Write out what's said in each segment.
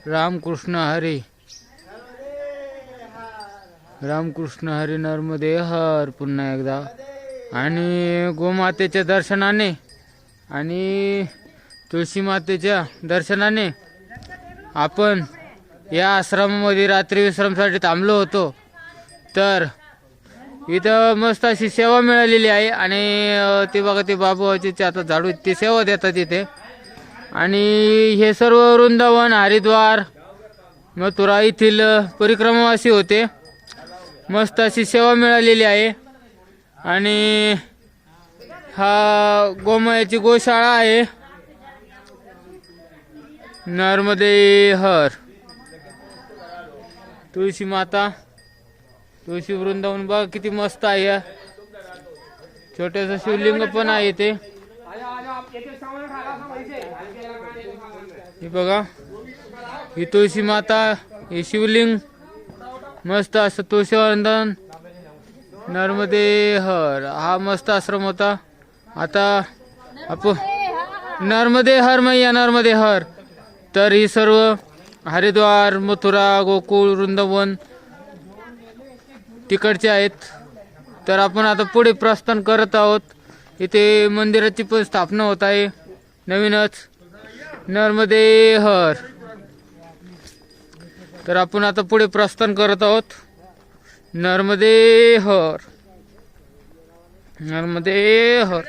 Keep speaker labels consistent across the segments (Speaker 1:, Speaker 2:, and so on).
Speaker 1: रामकृष्ण हरी, रामकृष्ण हरी, नर्मदे हर. पुन्हा एकदा आणि गोमातेच्या दर्शनाने आणि तुळशी मातेच्या दर्शनाने आपण या आश्रमामध्ये रात्री विश्रामसाठी थांबलो होतो. तर इथं मस्त अशी सेवा मिळालेली आहे आणि ते बघा ते बाबूची आता झाडू ती सेवा देतात इथे. आणि हे सर्व वृंदावन, हरिद्वार, मथुरा येथील परिक्रमावासी होते. मस्त अशी सेवा मिळालेली आहे. आणि हा गोमयाची गोशाळा आहे. नर्मदे हर. तुळशी माता, तुळशी वृंदावन बघा किती मस्त आहे. छोटंसं शिवलिंग पण आहे ते. हे बघा ही तुळशी माता, हे शिवलिंग, मस्त असं तुळशी वंदन. नर्मदे हर. हा मस्त आश्रम होता. आता आपण नर्मदे हर मैया, नर्मदे हर. तर ही सर्व हरिद्वार, मथुरा, गोकुळ, वृंदावन तिकडचे आहेत. तर आपण आता पुढे प्रस्थान करत आहोत. इथे मंदिराची पण स्थापना होत आहे नवीनच. नर्मदे हर. तर आपण आता पुढे प्रस्थान करत आहोत. नर्मदे हर, नर्मदे हर.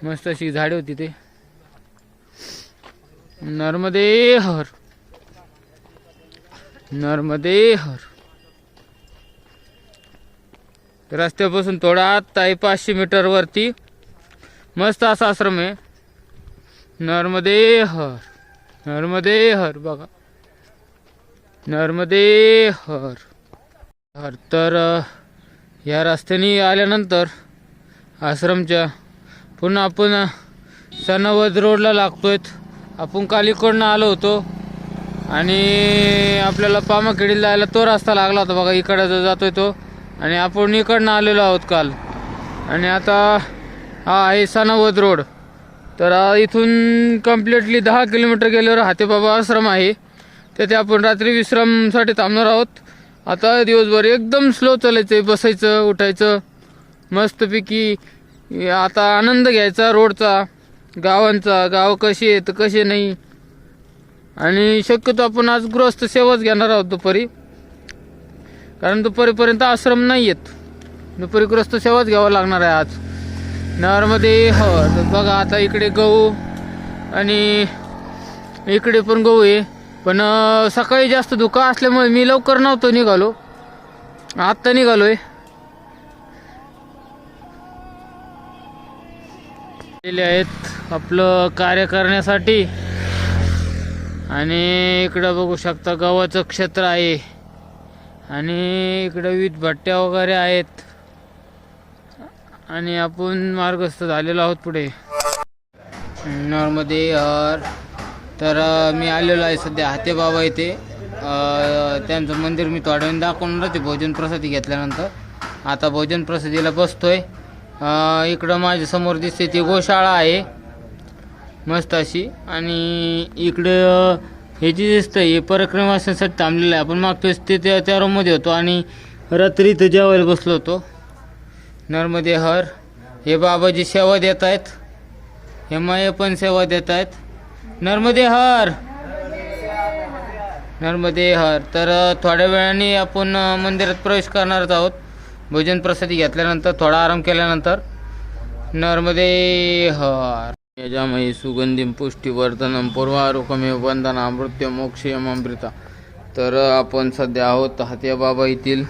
Speaker 1: मस्त अशी झाडे होती ते. नर्मदे हर, नर्मदे हर. रस्त्यापासून थोडा आत आहे, 500 मीटर वरती मस्त असा आश्रम आहे. नर्मदे हर, नर्मदे हर. बघा नर्मदे हर हर. तर या रस्त्याने आल्यानंतर आश्रमच्या पुन्हा आपण सनवद रोडला लागतोय. आपण कालीकडनं आलो होतो आणि आपल्याला पामाखेडीला जायला तो रस्ता लागला होता बघा. इकडं जातोय तो आणि आपण इकडनं आलेलो आहोत काल. आणि आता हा आहे सनवद रोड. तर इथून कम्प्लिटली 10 किलोमीटर गेल्यावर हातेबाबा आश्रम आहे. तिथे आपण रात्री विश्रामसाठी थांबणार आहोत. आता दिवसभर एकदम स्लो चालायचं आहे, बसायचं, उठायचं, मस्तपैकी आता आनंद घ्यायचा रोडचा, गावांचा, गाव कसे आहेत कसे नाही. आणि शक्यतो आपण आज गृहस्थ सेवाच घेणार आहोत दुपारी, कारण दुपारीपर्यंत आश्रम नाही आहेत. दुपारी गृहस्थ सेवाच घ्यावा लागणार आहे आज. नर्मदे हर. बघा आता इकडे गहू आणि इकडे पण गहू आहे. पण सकाळी जास्त धुका असल्यामुळे मी लवकर नव्हतो निघालो, आत्ता निघालोय. गेले आहेत आपलं कार्य करण्यासाठी. आणि इकडं बघू शकता गव्हाचं क्षेत्र आहे आणि इकडं विविध भट्ट्या वगैरे आहेत. आणि आपण मार्गस्थ झालेलो आहोत पुढे. नर्मदे हर. तर मी आलेलो आहे सध्या हातेबाबा इथे. त्यांचं मंदिर मी थोड्या वेळ दाखवणार होते भोजन प्रसादी घेतल्यानंतर. आता भोजन प्रसादीला बसतोय. इकडं माझ्या समोर दिसते ती गोशाळा आहे मस्त अशी. आणि इकडं हे जे दिसतंय हे परिक्रमासाठी थांबलेलं आहे. आपण मागतोय ते त्या रूममध्ये होतो आणि रात्री इथं जेवायला बसलो होतो. नर्मदे हर. हे बाबाजी सेवा देत आहेत, हे माया पण सेवा देत आहेत. नर्मदे हर, नर्मदे हर. तर थोड्या वेळाने आपण मंदिरात प्रवेश करणार आहोत भोजन प्रसादी घेतल्यानंतर, थोडा आराम केल्यानंतर. नर्मदे हर. यजामहे सुगंधिं पुष्टिवर्धनं पूर्वारुकमेव वंदना मृत्यू मोक्षयमृता. तर आपण सध्या आहोत हातेबाबा येथील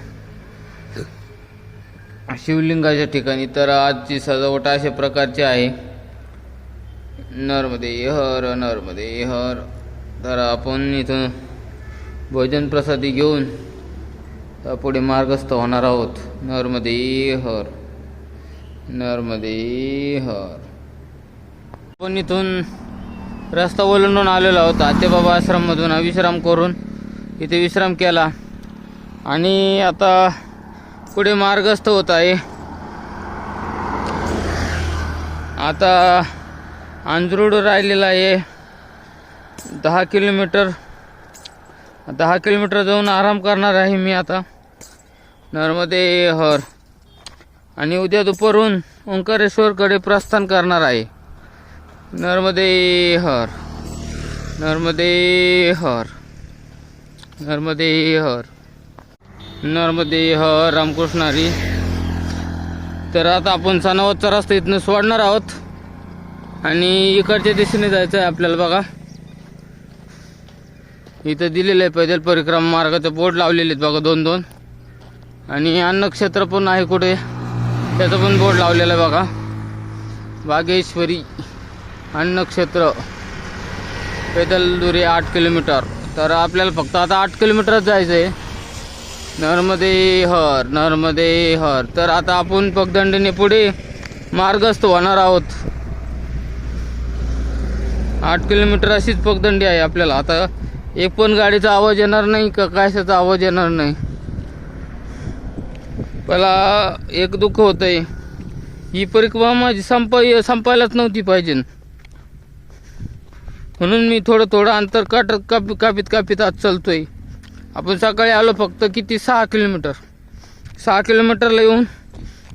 Speaker 1: शिवलिंगाच्या ठिकाणी. तर आजची सजावट अशा प्रकारची आहे. नर्मदे हर, नर्मदे हर. तर आपण इथून भोजन प्रसादी घेऊन पुढे मार्गस्थ होणार आहोत. नर्मदे हर, नर्मदे हर. आपण इथून रस्ता ओलांडून आलेलो आहोत. हातेबाबा आश्रममधून विश्राम करून इथे विश्राम केला आणि आता पुढे मार्गस्थ होत आहे. आता अंजरूड राहिलेला आहे 10 किलोमीटर. 10 किलोमीटर जाऊन आराम करणार आहे मी आता. नर्मदे हर. आणि उद्या दुपारून ओंकारेश्वरकडे प्रस्थान करणार आहे. नर्मदे हर. नर्मदे हर. नर्मदे हर. नर्मदे हर. रामकृष्ण हरी. तर आता आपण सनावतचा रस्ता इथनं सोडणार आहोत आणि इकडच्या दिशेने जायचं आहे आपल्याला. बघा इथं दिलेलं आहे पैदल परिक्रमा मार्गाचे बोर्ड लावलेले आहेत बघा 2-2. आणि अन्नक्षेत्र पण आहे कुठे त्याचं पण बोर्ड लावलेलं आहे बघा. बागेश्वरी अन्नक्षेत्र पैदल दुरी 8 किलोमीटर. तर आपल्याला फक्त आता 8 किलोमीटरच जायचं आहे. नर्मदे हर. नर्मदे हर. तर आता आपण पगदंडीने पुढे मार्गस्थ होणार आहोत. 8 किलोमीटर अशीच पगदंडी आहे आपल्याला. आता एक पण गाडीचा आवाज येणार नाही का कशाचा आवाज येणार नाही. मला एक दुःख होतं आहे, ही परिक्रमा माझी संपायलाच नव्हती पाहिजे. म्हणून मी थोडं अंतर कापीत आज चालतोय. आपण सकाळी आलो फक्त किती 6 किलोमीटर. 6 किलोमीटरला येऊन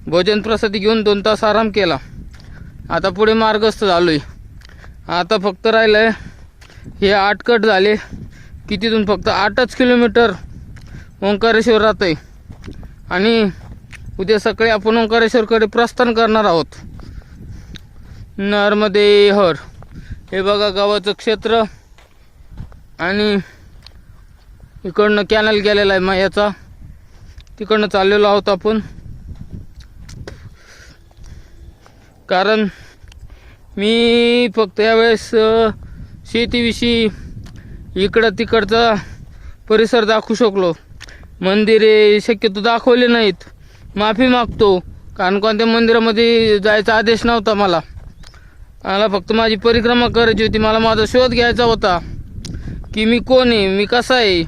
Speaker 1: भोजन प्रसादी घेऊन 2 तास आराम केला. आता पुढे मार्गस्थ झालो आहे. आता फक्त राहिलं आहे हे 8 कट झाले की तिथून फक्त 8च किलोमीटर ओंकारेश्वर राहतं आहे. आणि उद्या सकाळी आपण ओंकारेश्वरकडे प्रस्थान करणार आहोत. नर्मदे हर. हे बघा गावाचं क्षेत्र आणि इकडनं कॅनल गेलेला आहे मायाचा. तिकडनं चाललेलो आहोत आपण. कारण मी फक्त यावेळेस शेतीविषयी इकडं तिकडचा परिसर दाखवू शकलो. मंदिरे शक्यतो दाखवले नाहीत. माफी मागतो कारण कोणत्या मंदिरामध्ये जायचा आदेश नव्हता मला फक्त माझी परिक्रमा करायची होती. मला माझा शोध घ्यायचा होता की मी कोण आहे, मी कसा आहे,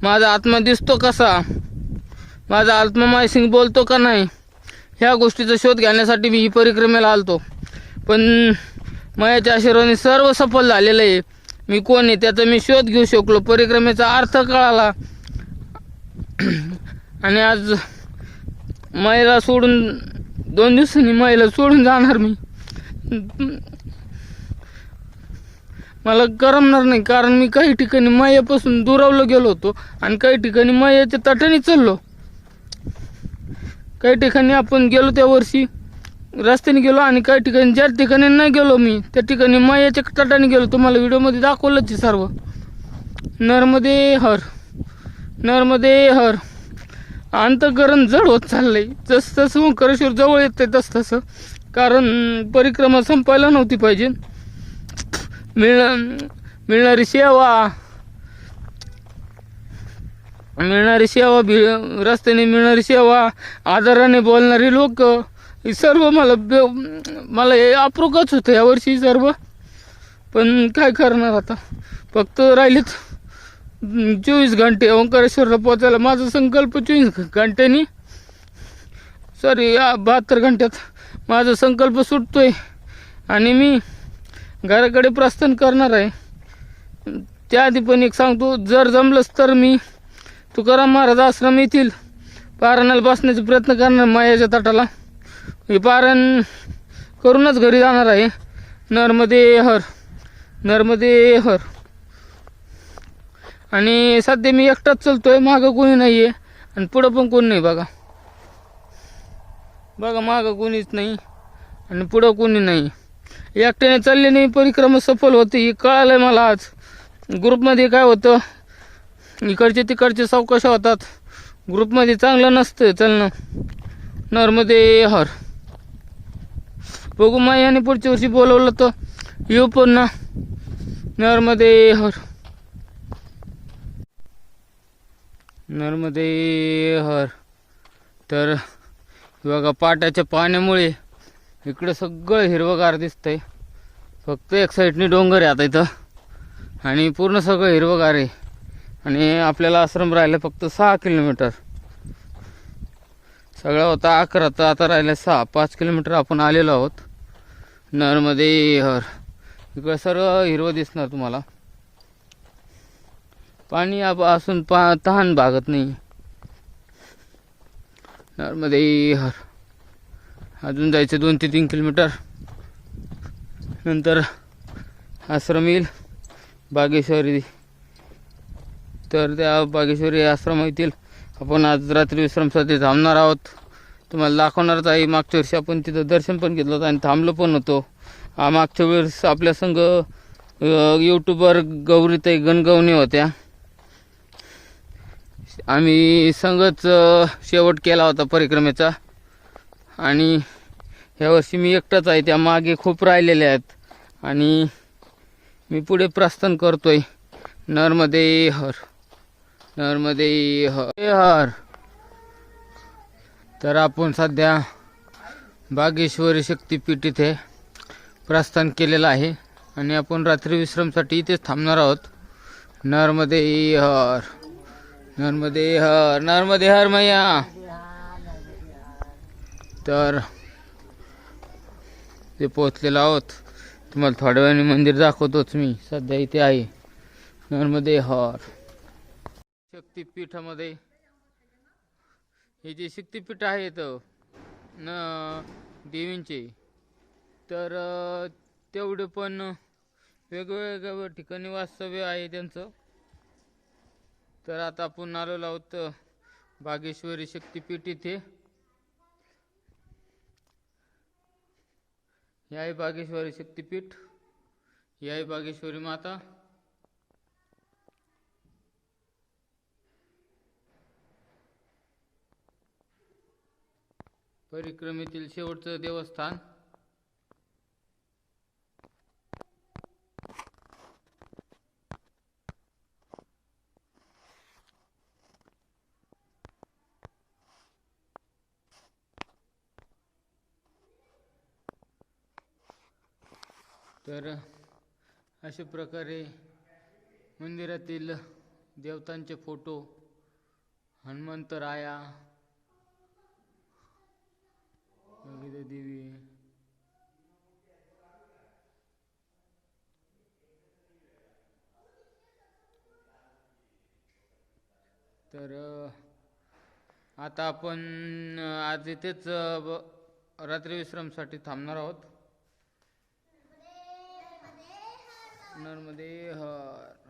Speaker 1: माझा आत्मा दिसतो कसा, माझा आत्मा माझ्याशी बोलतो का नाही, ह्या गोष्टीचा शोध घेण्यासाठी मी ही परिक्रमेला आलतो. पण मायाच्या आशीर्वादाने सर्व सफल झालेलं आहे. मी कोण आहे त्याचा मी शोध घेऊ शकलो. परिक्रमेचा अर्थ कळाला. आणि आज मायला सोडून 2 दिवसांनी मायला सोडून जाणार मी. मला करमणार नाही कारण मी काही ठिकाणी मायापासून दुरावलो गेलो होतो आणि काही ठिकाणी मायाच्या तटाने चाललो. काही ठिकाणी आपण गेलो त्या वर्षी रस्त्याने गेलो आणि काही ठिकाणी ज्या ठिकाणी नाही गेलो मी त्या ठिकाणी मायाच्या तटाने गेलो. तुम्हाला व्हिडिओमध्ये दाखवलंच आहे सर्व. नर्मदे हर. नर्मदे हर. अंतःकरण जड होत चाललंय जसं तसं ओंकारेश्वर जवळ येत आहे तसं. कारण परिक्रमा संपायला नव्हती पाहिजे. मिळणारी सेवा रस्त्याने मिळणारी सेवा, आदराने बोलणारी लोक, हे सर्व मला हे अप्रोकच होतं यावर्षी सर्व. पण काय करणार आता. फक्त राहिलेत 24 घंटे ओंकारेश्वरला पोचायला. माझा संकल्प 24 घंट्यांनी 72 घंट्यात माझा संकल्प सुटतोय आणि मी घराकडे प्रस्थान करणार आहे. त्याआधी पण एक सांगतो, जर जमलंच तर मी तुकाराम महाराज आश्रम येथील पारायणाला बसण्याचा प्रयत्न करणार मायाच्या तटाला. हे पारायण करूनच घरी जाणार आहे. नर्मदे हर. नर्मदे हर. आणि सध्या मी एकटाच चालतोय. मागं कोणी नाही आहे आणि पुढं पण कोणी नाही. बघा मागं कोणीच नाही आणि पुढं कोणी नाही. एकट्याने चालल्याने परिक्रमा सफल होते हे कळालं मला आज. ग्रुपमध्ये काय होतं, इकडचे तिकडचे चौकशा होतात. ग्रुपमध्ये चांगलं नसतं चालणं. नर्मदे हर. बघू मायाने पुढच्या वर्षी बोलवलं तर येऊ पण ना. नर्मदे हर. नर्मदे हर. तर बघा पाटाच्या पाण्यामुळे इकडं सगळं हिरवंगार दिसतंय. फक्त एक साईडने डोंगर आहे आता इथं आणि पूर्ण सगळं हिरवंगार आहे. आणि आपल्याला आश्रम राहिलं फक्त 6 किलोमीटर. सगळं होता 11 तर आता राहिलं 6. 5 किलोमीटर आपण आलेलो आहोत. नर्मदे हर. इकडं सर्व हिरवं दिसणार तुम्हाला. पाणी असून तहान भागत नाही. नर्मदे हर. अजून जायचं 2 ते 3 किलोमीटर, नंतर आश्रम येईल बागेश्वरी. तर त्या बागेश्वरी आश्रम येतील. आपण आज रात्री विश्रामसाठी थांबणार आहोत. तुम्हाला दाखवणारच आहे. मागच्या वर्षी आपण तिथं दर्शन पण घेतलं होतं आणि थांबलो पण होतो. मागच्या वेळेस आपल्या संघ यूट्यूबर गौरीताई गणगवणे होत्या. आम्ही संघच शेवट केला होता परिक्रमेचा. आणि ह्यावर्षी मी एकटाच आहे. त्या मागे खूप राहिलेल्या आहेत आणि मी पुढे प्रस्थान करतोय. नर्मदे हर. नर्मदे हर. तर आपण सध्या बागेश्वरी शक्तिपीठ इथे प्रस्थान केलेलं आहे आणि आपण रात्री विश्रामसाठी इथेच थांबणार आहोत. नर्मदे हर. नर्मदे हर. नर्मदे हर मैया. तर ते पोचलेलो आहोत. तुम्हाला थोड्या वेळाने मंदिर दाखवतोच. मी सध्या इथे आहे नर्मदे हर शक्तिपीठामध्ये. हे जे शक्तिपीठ आहेत देवींचे, तर तेवढे पण वेगवेगळ्या ठिकाणी वास्तव्य आहे त्यांचं. तर आता आपण आलेलो आहोत बागेश्वरी शक्तिपीठ इथे. हे आहे बागेश्वरी शक्तिपीठ. ही आहे बागेश्वरी माता. परिक्रमेतील शेवटचं देवस्थान. तर अशा प्रकारे मंदिरातील देवतांचे फोटो, हनुमंतराया, देवी, तर आता आपण आज इथेच रात्री विश्रामसाठी थांबणार आहोत. नर्मदे हर.